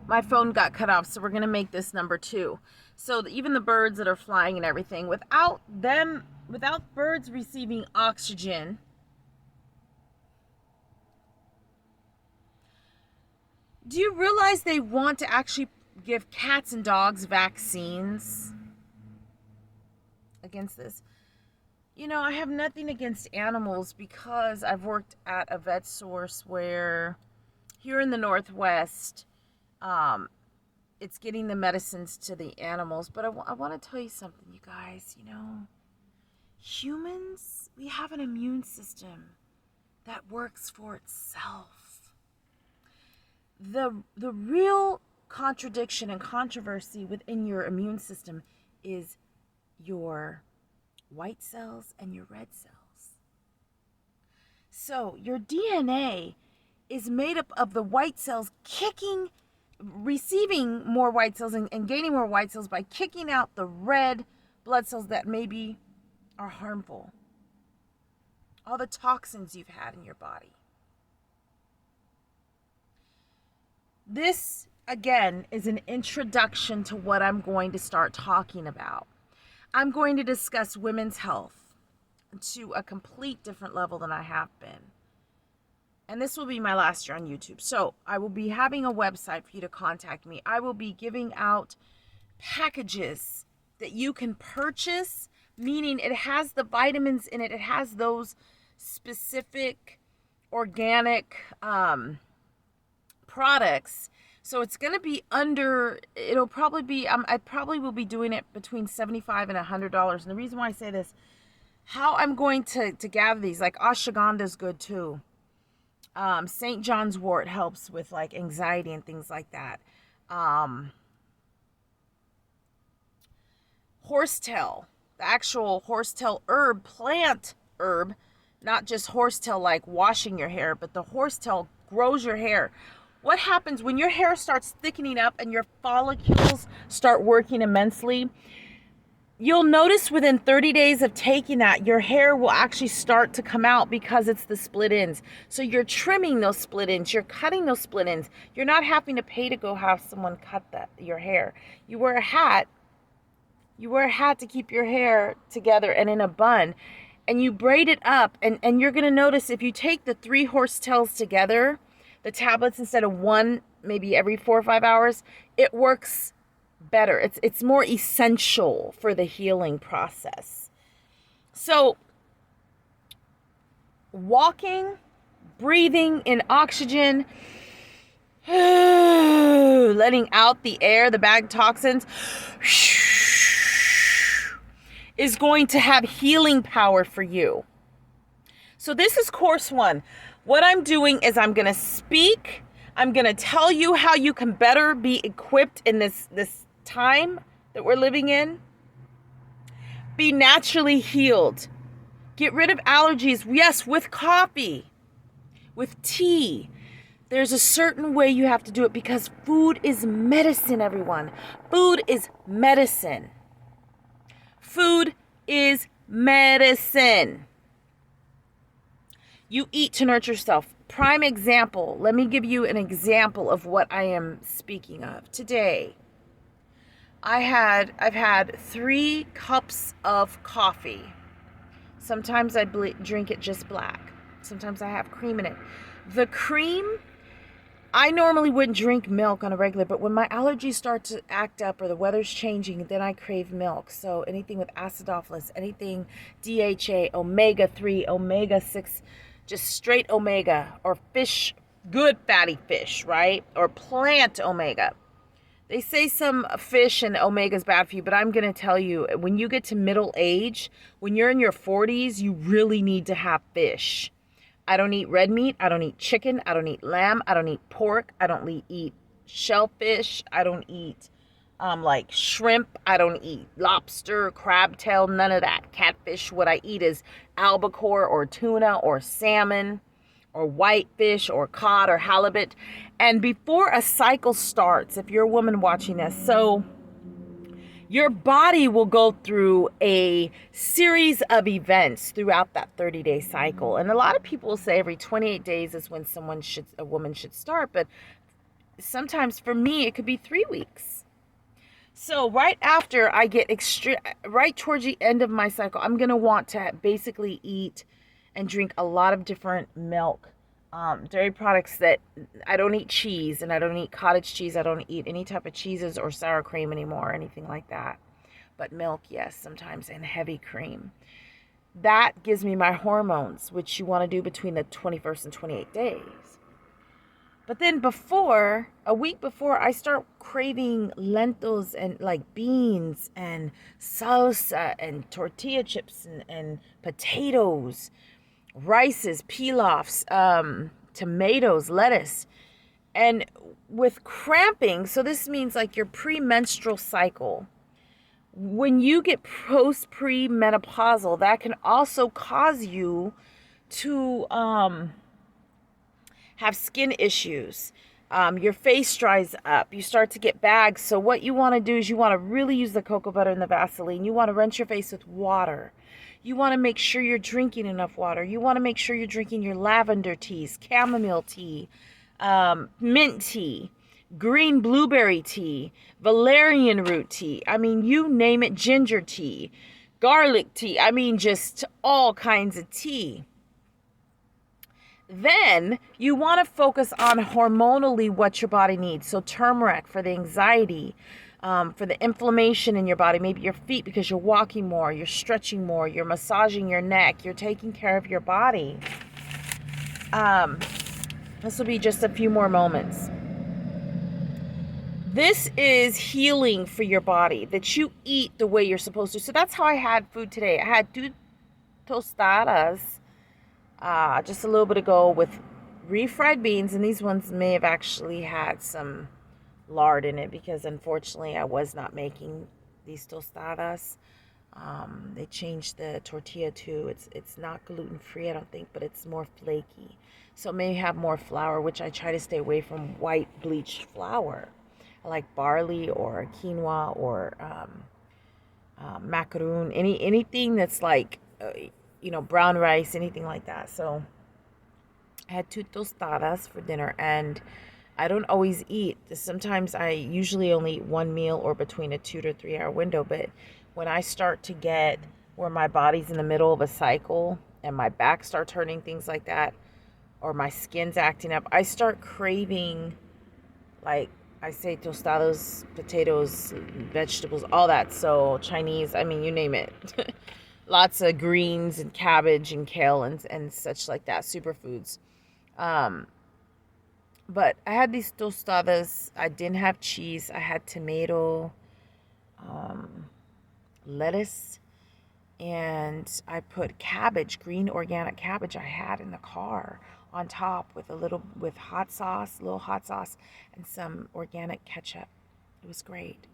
my phone got cut off, so we're going to make this number 2. So even the birds that are flying and everything, without birds receiving oxygen, do you realize they want to actually give cats and dogs vaccines against this? You know, I have nothing against animals because I've worked at a vet source where here in the Northwest, it's getting the medicines to the animals. But I want to tell you something, you guys. You know, humans, we have an immune system that works for itself. The real contradiction and controversy within your immune system is your white cells and your red cells. So your DNA is made up of the white cells receiving more white cells and gaining more white cells by kicking out the red blood cells that maybe are harmful. All the toxins you've had in your body. This, again, is an introduction to what I'm going to start talking about. I'm going to discuss women's health to a complete different level than I have been. And this will be my last year on YouTube. So I will be having a website for you to contact me. I will be giving out packages that you can purchase, meaning it has the vitamins in it. It has those specific organic products. So it's going to be it'll probably be, I probably will be doing it between $75 and $100. And the reason why I say this, how I'm going to gather these, like ashwagandha is good too. St. John's wort helps with like anxiety and things like that. Horsetail, the actual horsetail plant herb, not just horsetail like washing your hair, but the horsetail grows your hair. What happens when your hair starts thickening up and your follicles start working immensely? You'll notice within 30 days of taking that, your hair will actually start to come out because it's the split ends. So you're trimming those split ends. You're cutting those split ends. You're not having to pay to go have someone cut your hair. You wear a hat. You wear a hat to keep your hair together and in a bun. And you braid it up. And you're going to notice if you take the 3 horsetails together, the tablets instead of one, maybe every 4 or 5 hours, it works better. It's more essential for the healing process. So walking, breathing in oxygen, letting out the air, the bad toxins, is going to have healing power for you. So this is course 1. What I'm doing is I'm going to speak. I'm going to tell you how you can better be equipped in this time that we're living in. Be naturally healed. Get rid of allergies. Yes, with coffee, with tea. There's a certain way you have to do it because food is medicine, everyone. Food is medicine. Food is medicine. You eat to nurture yourself. Prime example. Let me give you an example of what I am speaking of. Today, I've had 3 cups of coffee. Sometimes I drink it just black. Sometimes I have cream in it. The cream, I normally wouldn't drink milk on a regular, but when my allergies start to act up or the weather's changing, then I crave milk. So anything with acidophilus, anything DHA, omega-3, omega-6, just straight omega, or fish, good fatty fish, right? Or plant omega. They say some fish and omega is bad for you, but I'm going to tell you, when you get to middle age, when you're in your 40s, you really need to have fish. I don't eat red meat. I don't eat chicken. I don't eat lamb. I don't eat pork. I don't eat shellfish. I don't eat like shrimp. I don't eat lobster, crab tail, none of that. Catfish, what I eat is albacore or tuna or salmon or whitefish or cod or halibut. And before a cycle starts, if you're a woman watching this, so your body will go through a series of events throughout that 30-day cycle. And a lot of people will say every 28 days is when a woman should start. But sometimes for me, it could be 3 weeks. So right after I get right towards the end of my cycle, I'm going to want to basically eat and drink a lot of different milk, dairy products. That I don't eat cheese, and I don't eat cottage cheese. I don't eat any type of cheeses or sour cream anymore or anything like that. But milk, yes, sometimes, and heavy cream. That gives me my hormones, which you want to do between the 21st and 28th days. But then a week before, I start craving lentils and like beans and salsa and tortilla chips and potatoes, rices, pilafs, tomatoes, lettuce. And with cramping, so this means like your premenstrual cycle. When you get premenopausal, that can also cause you to have skin issues. Your face dries up. You start to get bags. So what you want to do is you want to really use the cocoa butter and the Vaseline. You want to rinse your face with water. You want to make sure you're drinking enough water. You want to make sure you're drinking your lavender teas, chamomile tea, mint tea, green blueberry tea, valerian root tea. I mean, you name it, ginger tea, garlic tea. I mean, just all kinds of tea. Then you want to focus on hormonally what your body needs. So turmeric for the anxiety, for the inflammation in your body, maybe your feet because you're walking more, you're stretching more, you're massaging your neck, you're taking care of your body. This will be just a few more moments. This is healing for your body, that you eat the way you're supposed to. So that's how I had food today. I had 2 tostadas just a little bit ago with refried beans, and these ones may have actually had some lard in it because unfortunately I was not making these tostadas. They changed the tortilla too. It's not gluten-free, I don't think, but it's more flaky. So it may have more flour, which I try to stay away from white bleached flour. I like barley or quinoa or macaroon, anything that's like, brown rice, anything like that. So I had 2 tostadas for dinner, and I don't always eat. Sometimes I usually only eat 1 meal or between a 2 to 3 hour window. But when I start to get where my body's in the middle of a cycle and my back starts hurting, things like that, or my skin's acting up, I start craving, like I say, tostados, potatoes, vegetables, all that. So Chinese, I mean, you name it. Lots of greens and cabbage and kale and such like that, superfoods. But I had these tostadas. I didn't have cheese. I had tomato, lettuce, and I put cabbage, green organic cabbage I had in the car on top with hot sauce, a little hot sauce, and some organic ketchup. It was great.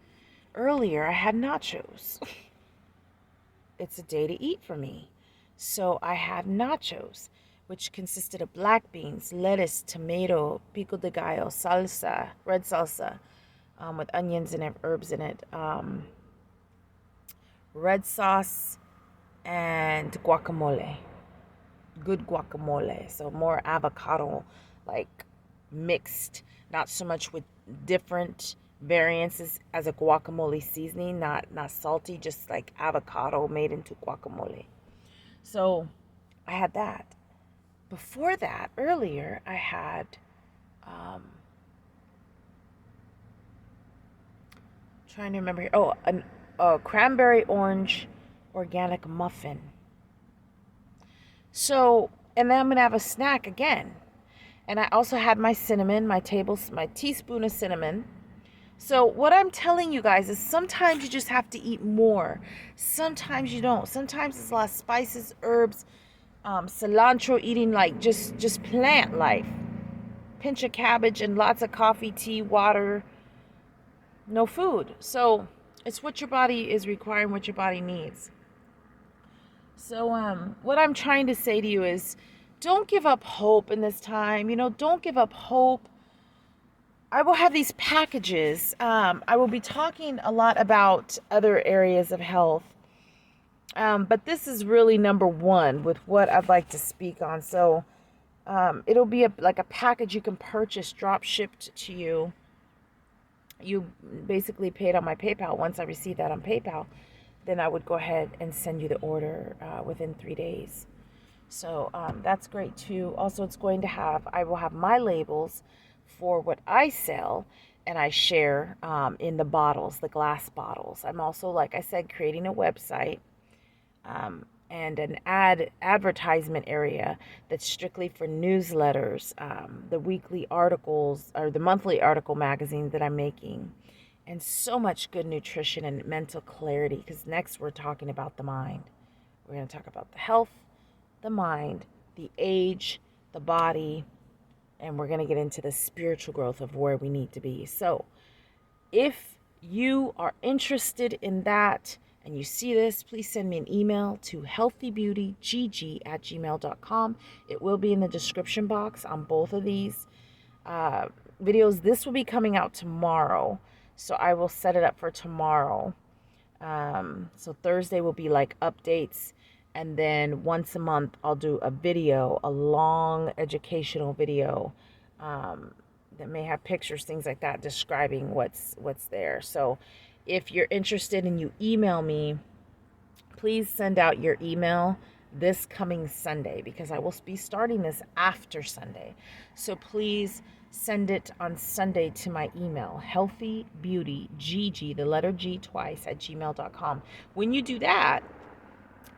Earlier, I had nachos. It's a day to eat for me. So I had nachos, which consisted of black beans, lettuce, tomato, pico de gallo, salsa, red salsa, with onions and herbs in it, red sauce, and guacamole. Good guacamole. So more avocado, like mixed, not so much with different variances as a guacamole seasoning, not salty, just like avocado made into guacamole. So I had that. Before that, earlier, I had trying to remember here. Oh, a cranberry orange organic muffin. So, and then I'm gonna have a snack again. And I also had my cinnamon, my teaspoon of cinnamon. So what I'm telling you guys is sometimes you just have to eat more. Sometimes you don't. Sometimes it's a lot of spices, herbs, cilantro, eating like just plant life. Pinch of cabbage and lots of coffee, tea, water, no food. So it's what your body is requiring, what your body needs. So what I'm trying to say to you is don't give up hope in this time. Don't give up hope. I will have these packages. I will be talking a lot about other areas of health. But this is really number one with what I'd like to speak on. So It'll be like a package you can purchase, drop shipped to you. You basically pay it on my PayPal. Once I receive that on PayPal, then I would go ahead and send you the order within 3 days. So that's great too. Also, I will have my labels for what I sell, and I share in the bottles, the glass bottles. I'm also, like I said, creating a website and an advertisement area that's strictly for newsletters, the weekly articles or the monthly article magazine that I'm making, and so much good nutrition and mental clarity. Because next we're talking about the mind. We're going to talk about the health, the mind, the age, the body, and we're going to get into the spiritual growth of where we need to be. So if you are interested in that and you see this, please send me an email to healthybeautygg@gmail.com. It will be in the description box on both of these videos. This will be coming out tomorrow, so I will set it up for tomorrow. So Thursday will be like updates, and then once a month I'll do a video, a long educational video that may have pictures, things like that, describing what's there. So if you're interested and you email me, please send out your email this coming Sunday, because I will be starting this after Sunday. So please send it on Sunday to my email, healthybeautygg, the letter G twice, @gmail.com. When you do that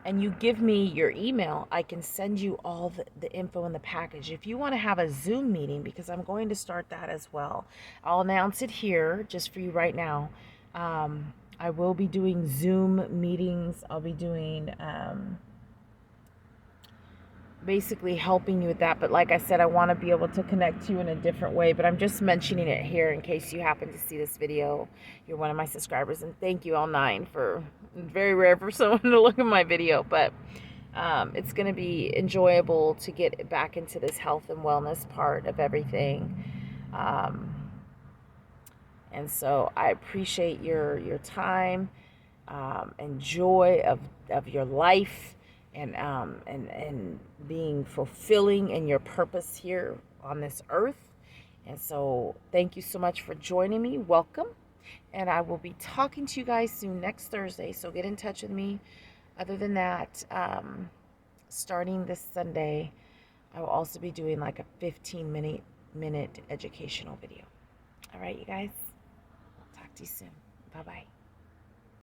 and you give me your email, I can send you all the info in the package. If you want to have a Zoom meeting, because I'm going to start that as well, I'll announce it here just for you right now. I will be doing Zoom meetings. I'll be doing basically helping you with that. But like I said, I want to be able to connect to you in a different way. But I'm just mentioning it here in case you happen to see this video. You're one of my subscribers. And thank you, all 9, for very rare for someone to look at my video. But it's going to be enjoyable to get back into this health and wellness part of everything. And so I appreciate your time and joy of your life, and being fulfilling in your purpose here on this earth. And so thank you so much for joining me. Welcome. And I will be talking to you guys soon, next Thursday. So get in touch with me. Other than that, starting this Sunday, I will also be doing like a 15-minute educational video. All right, you guys. Talk to you soon. Bye-bye.